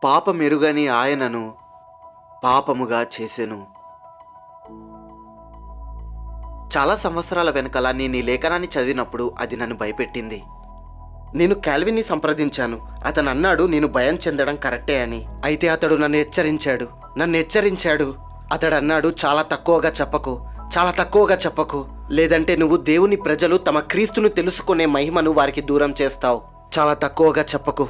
పాపమెరుగని ఆయనను పాపముగా చేసెను. చాలా సంవత్సరాల వెనకాల నేను ఈ లేఖనాన్ని చదివినప్పుడు అది నన్ను భయపెట్టింది. నేను కాల్విన్ని సంప్రదించాను. అతను అన్నాడు నేను భయం చెందడం కరెక్టే అని. అయితే అతడు నన్ను హెచ్చరించాడు. అతడు అన్నాడు చాలా తక్కువగా చెప్పకు, లేదంటే నువ్వు దేవుని ప్రజలు తమ క్రీస్తును తెలుసుకునే మహిమను వారికి దూరం చేస్తావు. చాలా తక్కువగా చెప్పకు,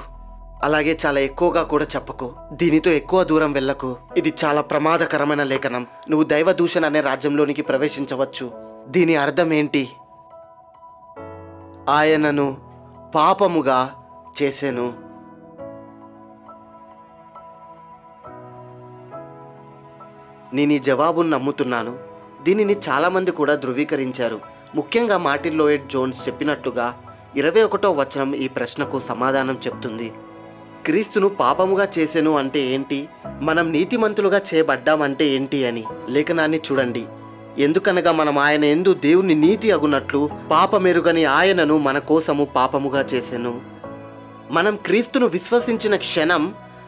అలాగే చాలా ఎక్కువగా కూడా చెప్పకు. దీనితో ఎక్కువ దూరం వెళ్ళకు. ఇది చాలా ప్రమాదకరమైన లేఖనం. నువ్వు దైవ దూషణ అనే రాజ్యంలోనికి ప్రవేశించవచ్చు. దీని అర్థం ఏంటి? ఆయనను పాపముగా చేసెను. నేను ఈ జవాబును నమ్ముతున్నాను. దీనిని చాలామంది కూడా ధృవీకరించారు. ముఖ్యంగా మార్టిన్ లోయిడ్ జోన్స్ చెప్పినట్టుగా 21వ వచనం ఈ ప్రశ్నకు సమాధానం చెప్తుంది. క్రీస్తును పాపముగా చేసెను అంటే ఏంటి? మనం నీతిమంతులుగా చేయబడ్డామంటే ఏంటి అని లేఖనాన్ని చూడండి. ఎందుకనగా మనం ఆయన యందు దేవుని నీతి అగునట్లు పాపమెరుగని ఆయనను మన కోసము పాపముగా చేసెను. మనం క్రీస్తును విశ్వసించిన క్షణం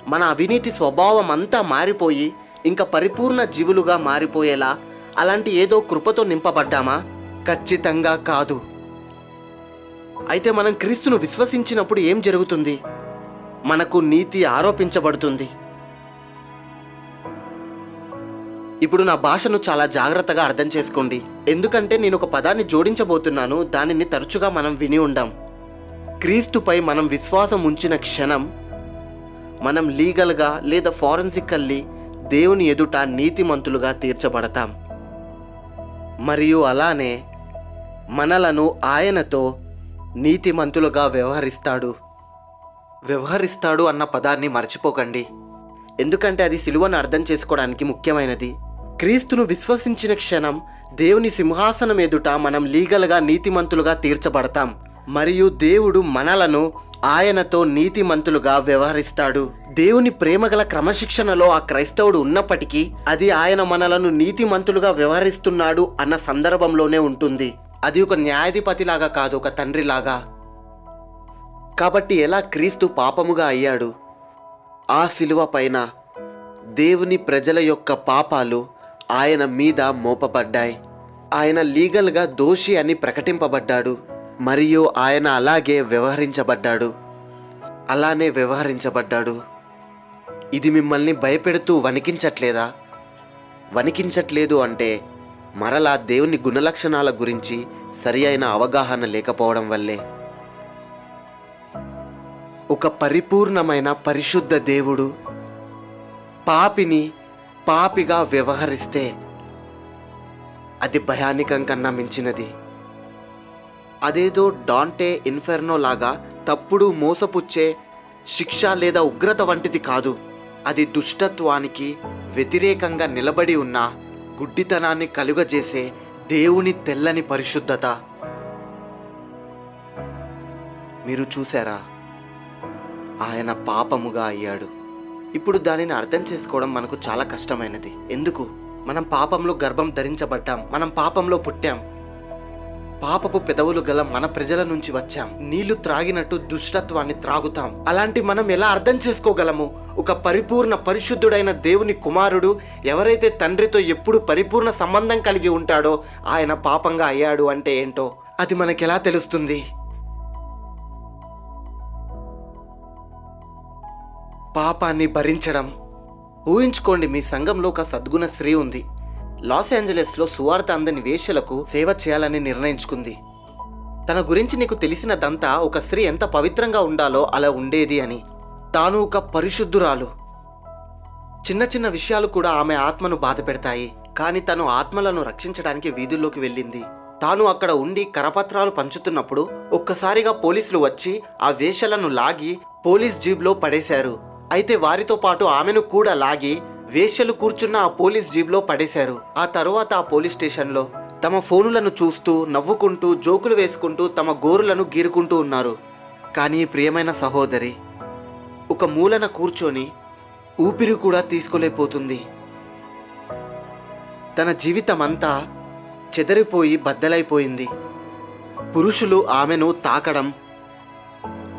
మన అవినీతి స్వభావం అంతా మారిపోయి ఇంకా పరిపూర్ణ జీవులుగా మారిపోయేలా అలాంటి ఏదో కృపతో నింపబడ్డామా? ఖచ్చితంగా కాదు. అయితే మనం క్రీస్తును విశ్వసించినప్పుడు ఏం జరుగుతుంది? మనకు నీతి ఆరోపించబడుతుంది. ఇప్పుడు నా భాషను చాలా జాగ్రత్తగా అర్థం చేసుకోండి, ఎందుకంటే నేను ఒక పదాన్ని జోడించబోతున్నాను. దానిని తరచుగా మనం విని ఉండాం. క్రీస్తుపై మనం విశ్వాసం ఉంచిన క్షణం మనం లీగల్గా లేదా ఫారెన్సికల్లీ దేవుని ఎదుట నీతిమంతులుగా తీర్చబడతాం. మరియు అలానే మనలను ఆయనతో నీతిమంతులుగా వ్యవహరిస్తాడు అన్న పదాన్ని మర్చిపోకండి, ఎందుకంటే అది సిలువను అర్థం చేసుకోవడానికి ముఖ్యమైనది. క్రీస్తును విశ్వసించిన క్షణం దేవుని సింహాసనం ఎదుట మనం లీగల్గా నీతిమంతులుగా తీర్చబడతాం. మరియు దేవుడు మనలను ఆయనతో నీతిమంతులుగా వ్యవహరిస్తాడు. దేవుని ప్రేమగల క్రమశిక్షణలో ఆ క్రైస్తవుడు ఉన్నప్పటికీ అది ఆయన మనలను నీతిమంతులుగా వ్యవహరిస్తున్నాడు అన్న సందర్భంలోనే ఉంటుంది. అది ఒక న్యాయాధిపతిలాగా కాదు, ఒక తండ్రిలాగా. కాబట్టి ఎలా క్రీస్తు పాపముగా అయ్యాడు? ఆ శిలువ పైన దేవుని ప్రజల యొక్క పాపాలు ఆయన మీద మోపబడ్డాయి. ఆయన లీగల్గా దోషి అని ప్రకటింపబడ్డాడు మరియు ఆయన అలానే వ్యవహరించబడ్డాడు. ఇది మిమ్మల్ని భయపెడుతూ వణికించట్లేదు అంటే మరలా దేవుని గుణలక్షణాల గురించి సరి అయిన అవగాహన లేకపోవడం వల్లే. ఒక పరిపూర్ణమైన పరిశుద్ధ దేవుడు పాపిని పాపిగా వ్యవహరిస్తే అది భయానికం కన్నా మించినది. అదేదో డాంటే ఇన్ఫెర్నో లాగా తప్పుడు మోసపుచ్చే శిక్ష లేదా ఉగ్రత వంటిది కాదు. అది దుష్టత్వానికి వ్యతిరేకంగా నిలబడి ఉన్న గుడ్డితనాన్ని కలుగజేసే దేవుని తెల్లని పరిశుద్ధత. మీరు చూసారా? ఆయన పాపముగా అయ్యాడు. ఇప్పుడు దానిని అర్థం చేసుకోవడం మనకు చాలా కష్టమైనది. ఎందుకు? మనం పాపంలో గర్భం ధరించబడ్డాం, మనం పాపంలో పుట్టాం, పాపపు పెదవులు గల మన ప్రజల నుంచి వచ్చాం. నీళ్లు త్రాగినట్టు దుష్టత్వాన్ని త్రాగుతాం. అలాంటి మనం ఎలా అర్థం చేసుకోగలము? ఒక పరిపూర్ణ పరిశుద్ధుడైన దేవుని కుమారుడు ఎవరైతే తండ్రితో ఎప్పుడు పరిపూర్ణ సంబంధం కలిగి ఉంటాడో ఆయన పాపంగా అయ్యాడు అంటే ఏంటో అది మనకెలా తెలుస్తుంది? పాపాన్ని భరించడం. ఊహించుకోండి, మీ సంఘంలో ఒక సద్గుణ స్త్రీ ఉంది. లాస్ ఏంజలెస్లో సువార్త అందని వేశ్యలకు సేవ చేయాలని నిర్ణయించుకుంది. తన గురించి నీకు తెలిసినదంతా ఒక స్త్రీ ఎంత పవిత్రంగా ఉండాలో అలా ఉండేది అని. తాను ఒక పరిశుద్ధురాలు. చిన్న చిన్న విషయాలు కూడా ఆమె ఆత్మను బాధ పెడతాయి. కానీ తను ఆత్మలను రక్షించడానికి వీధుల్లోకి వెళ్ళింది. తాను అక్కడ ఉండి కరపత్రాలు పంచుతున్నప్పుడు ఒక్కసారిగా పోలీసులు వచ్చి ఆ వేశ్యలను లాగి పోలీస్ జీబ్లో పడేశారు. అయితే వారితో పాటు ఆమెను కూడా లాగి వేశ్యలు కూర్చున్న ఆ పోలీస్ జీబ్లో పడేశారు. ఆ తరువాత ఆ పోలీస్ స్టేషన్లో తమ ఫోనులను చూస్తూ నవ్వుకుంటూ జోకులు వేసుకుంటూ తమ గోరులను గీరుకుంటూ ఉన్నారు. కానీ ప్రియమైన సహోదరి ఒక మూలన కూర్చొని ఊపిరి కూడా తీసుకోలేకపోతుంది. తన జీవితం అంతా చెదరిపోయి బద్దలైపోయింది. పురుషులు ఆమెను తాకడం,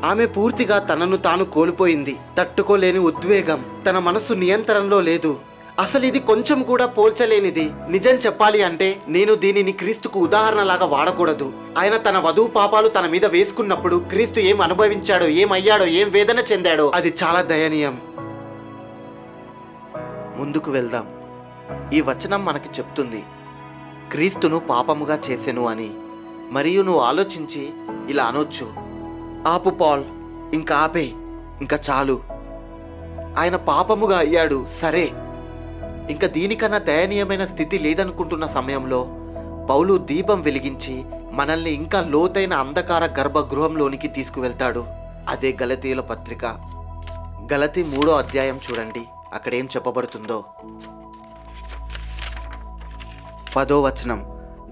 ఆమె పూర్తిగా తనను తాను కోల్పోయింది. తట్టుకోలేని ఉద్వేగం, తన మనసు నియంత్రణలో లేదు. అసలు ఇది కొంచెం కూడా పోల్చలేనిది. నిజం చెప్పాలి అంటే నేను దీనిని క్రీస్తుకు ఉదాహరణలాగా వాడకూడదు. ఆయన తన వధువు పాపాలు తన మీద వేసుకున్నప్పుడు క్రీస్తు ఏం అనుభవించాడో, ఏమయ్యాడో, ఏం వేదన చెందాడో అది చాలా దయనీయం. ముందుకు వెళ్దాం. ఈ వచనం మనకి చెప్తుంది క్రీస్తును పాపముగా చేసెను అని. మరియు నువ్వు ఆలోచించి ఇలా అనొచ్చు, ఆపు పాల్, ఇంకా ఆపే, ఇంకా చాలు. ఆయన పాపముగా అయ్యాడు, సరే, ఇంకా దీనికన్నా దయనీయమైన స్థితి లేదనుకుంటున్న సమయంలో పౌలు దీపం వెలిగించి మనల్ని ఇంకా లోతైన అంధకార గర్భగృహంలోనికి తీసుకువెళ్తాడు. అదే గలతీయుల పత్రిక గలతీ 3వ అధ్యాయం చూడండి, అక్కడేం చెప్పబడుతుందో. 10వ వచనం,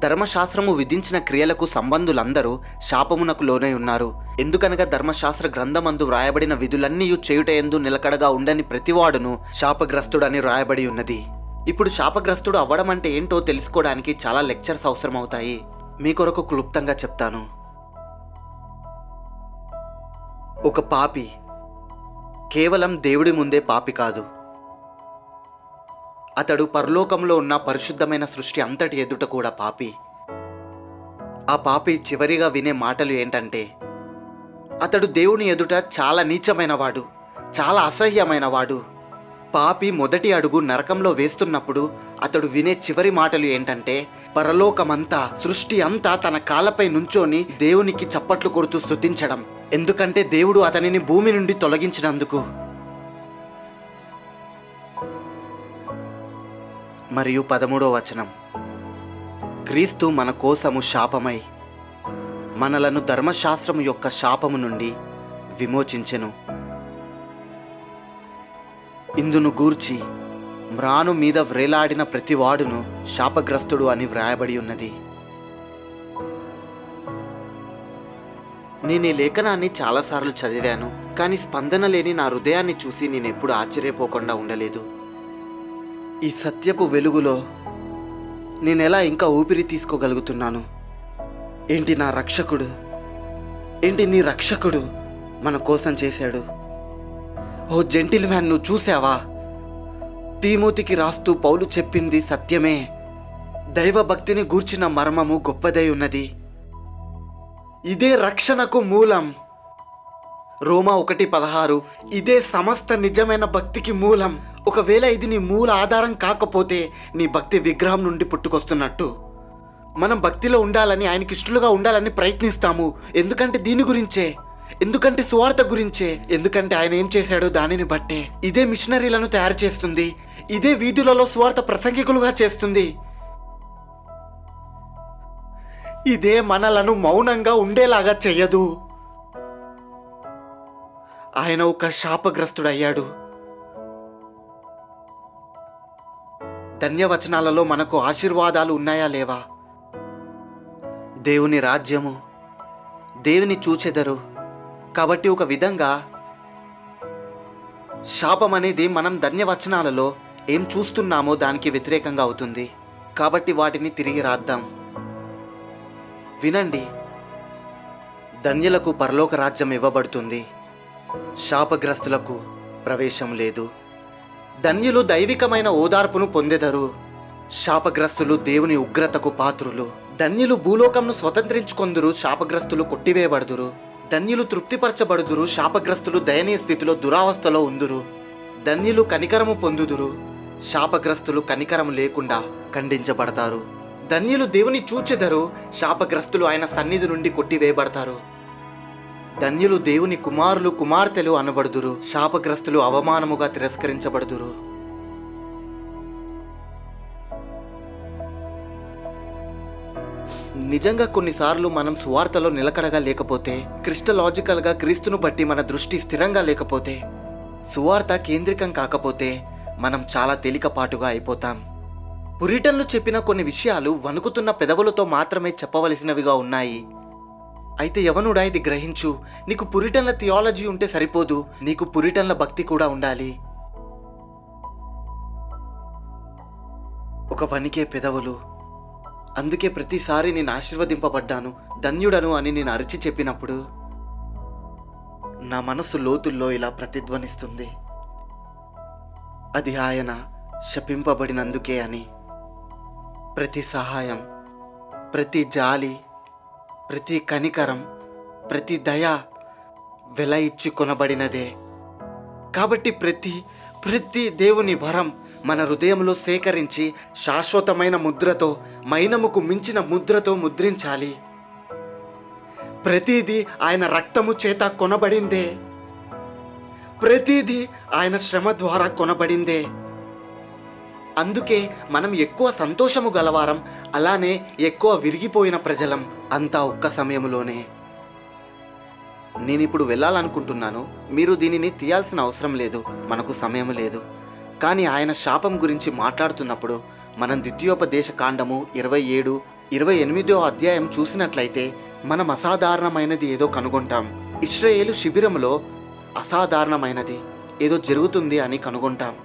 ధర్మశాస్త్రము విధించిన క్రియలకు సంబంధులందరూ శాపమునకు లోనై ఉన్నారు. ఎందుకనగా ధర్మశాస్త్ర గ్రంథమందు వ్రాయబడిన విధులన్నీ చేయుటయందు నిలకడగా ఉండని ప్రతివాడును శాపగ్రస్తుడని వ్రాయబడి ఉన్నది. ఇప్పుడు శాపగ్రస్తుడు అవ్వడం అంటే ఏంటో తెలుసుకోవడానికి చాలా లెక్చర్స్ అవసరం అవుతాయి. మీ కొరకు క్లుప్తంగా చెప్తాను. ఒక పాపి కేవలం దేవుడి ముందే పాపి కాదు, అతడు పరలోకంలో ఉన్న పరిశుద్ధమైన సృష్టి అంతటి ఎదుట కూడా పాపి. ఆ పాపి చివరిగా వినే మాటలు ఏంటంటే అతడు దేవుని ఎదుట చాలా నీచమైన వాడు, చాలా అసహ్యమైన వాడు. పాపి మొదటి అడుగు నరకంలో వేస్తున్నప్పుడు అతడు వినే చివరి మాటలు ఏంటంటే పరలోకమంతా, సృష్టి అంతా తన కాళ్ళపై నుంచోని దేవునికి చప్పట్లు కొడుతూ స్తుతించడం. ఎందుకంటే దేవుడు అతనిని భూమి నుండి తొలగించినందుకు. మరియు 13వ వచనం, క్రీస్తు మన కోసము శాపమై మనలను ధర్మశాస్త్రము యొక్క శాపము నుండి విమోచించెను. ఇందును గూర్చి మ్రాను మీద వ్రేలాడిన ప్రతివాడును శాపగ్రస్తుడు అని వ్రాయబడి ఉన్నది. నేను ఈ లేఖనాన్ని చాలాసార్లు చదివాను, కానీ స్పందన లేని నా హృదయాన్ని చూసి నేనెప్పుడు ఆశ్చర్యపోకుండా ఉండలేదు. ఈ సత్యపు వెలుగులో నేనెలా ఇంకా ఊపిరి తీసుకోగలుగుతున్నాను? ఏంటి నా రక్షకుడు, ఏంటి నీ రక్షకుడు మన కోసం చేశాడు? ఓ జెంటిల్ మ్యాన్, నువ్వు చూసావా? తీమోతికి రాస్తూ పౌలు చెప్పింది సత్యమే. దైవభక్తిని గూర్చిన మర్మము గొప్పదై ఉన్నది. ఇదే రక్షణకు మూలం. రోమా 1:16, ఇదే సమస్త నిజమైన భక్తికి మూలం. ఒకవేళ ఇది నీ మూల ఆధారం కాకపోతే నీ భక్తి విగ్రహం నుండి పుట్టుకొస్తున్నట్టు. మనం భక్తిలో ఉండాలని, ఆయనకి ఇష్టలుగా ఉండాలని ప్రయత్నిస్తాము. ఎందుకంటే దీని గురించే, ఎందుకంటే సువార్త గురించే, ఎందుకంటే ఆయన ఏం చేశాడో దానిని బట్టే. ఇదే మిషనరీలను తయారు చేస్తుంది, ఇదే వీధులలో సువార్త ప్రసంగికులుగా చేస్తుంది. ఇదే మనలను మౌనంగా ఉండేలాగా చెయ్యదు. ఆయన ఒక శాపగ్రస్తుడయ్యాడు. ధన్యవచనాలలో మనకు ఆశీర్వాదాలు ఉన్నాయా లేవా? దేవుని రాజ్యము, దేవుని చూచెదరు. కాబట్టి ఒక విధంగా శాపం అనేది మనం ధన్యవచనాలలో ఏం చూస్తున్నామో దానికి వ్యతిరేకంగా అవుతుంది. కాబట్టి వాటిని తిరిగి రాద్దాం. వినండి, ధన్యులకు పరలోక రాజ్యం ఇవ్వబడుతుంది, శాపగ్రస్తులకు ప్రవేశం లేదు. ధన్యులు దైవికమైన ఓదార్పును పొందెదరు, శాపగ్రస్తులు దేవుని ఉగ్రతకు పాత్రులు. ధన్యులు భూలోకంను స్వతంత్రించుకొందురు, శాపగ్రస్తులు కొట్టివేయబడుదురు. ధన్యులు తృప్తిపరచబడుదురు, శాపగ్రస్తులు దయనీయ స్థితిలో దురావస్థలో ఉందురు. ధన్యులు కనికరము పొందుదురు, శాపగ్రస్తులు కనికరము లేకుండా ఖండించబడతారు. ధన్యులు దేవుని చూచెదరు, శాపగ్రస్తులు ఆయన సన్నిధి నుండి కొట్టివేయబడతారు. ధన్యులు దేవుని కుమారులు కుమార్తెలు అనబడుదురు, శాపగ్రస్తులు అవమానముగా తిరస్కరించబడుదురు. నిజంగా కొన్నిసార్లు మనం సువార్తలో నిలకడగా లేకపోతే, క్రిస్టలాజికల్గా క్రీస్తును బట్టి మన దృష్టి స్థిరంగా లేకపోతే, సువార్త కేంద్రికం కాకపోతే మనం చాలా తేలికపాటుగా అయిపోతాం. పురిటన్లు చెప్పిన కొన్ని విషయాలు వణుకుతున్న పెదవులతో మాత్రమే చెప్పవలసినవిగా ఉన్నాయి. అయితే యవనుడా, ఇది గ్రహించు. నీకు పురిటన్ల థియాలజీ ఉంటే సరిపోదు, నీకు పురిటన్ల భక్తి కూడా ఉండాలి. ఒక వణికే పెదవులు. అందుకే ప్రతిసారి నేను ఆశీర్వదింపబడ్డాను, ధన్యుడను అని నేను అరిచి చెప్పినప్పుడు నా మనసు లోతుల్లో ఇలా ప్రతిధ్వనిస్తుంది. అది ఆయన శపింపబడినందుకే అని. ప్రతి సహాయం, ప్రతి జాలి, ప్రతి కనికరం, ప్రతి దయ వెల ఇచ్చి కొనబడినదే. కాబట్టి ప్రతి దేవుని వరం మన హృదయంలో సేకరించి శాశ్వతమైన ముద్రతో, మైనముకు మించిన ముద్రతో ముద్రించాలి. ప్రతిదీ ఆయన రక్తము చేత కొనబడిందే. ప్రతిదీ ఆయన శ్రమ ద్వారా కొనబడిందే. అందుకే మనం ఎక్కువ సంతోషము గలవారం, అలానే ఎక్కువ విరిగిపోయిన ప్రజలం, అంతా ఒక్క సమయంలోనే. నేనిప్పుడు వెళ్ళాలనుకుంటున్నాను. మీరు దీనిని తీయాల్సిన అవసరం లేదు, మనకు సమయం లేదు. కానీ ఆయన శాపం గురించి మాట్లాడుతున్నప్పుడు మనం ద్వితీయోపదేశ కాండము 27, 28 అధ్యాయం చూసినట్లయితే మనం అసాధారణమైనది ఏదో కనుగొంటాం. ఇశ్రాయేలు శిబిరంలో అసాధారణమైనది ఏదో జరుగుతుంది అని కనుగొంటాం.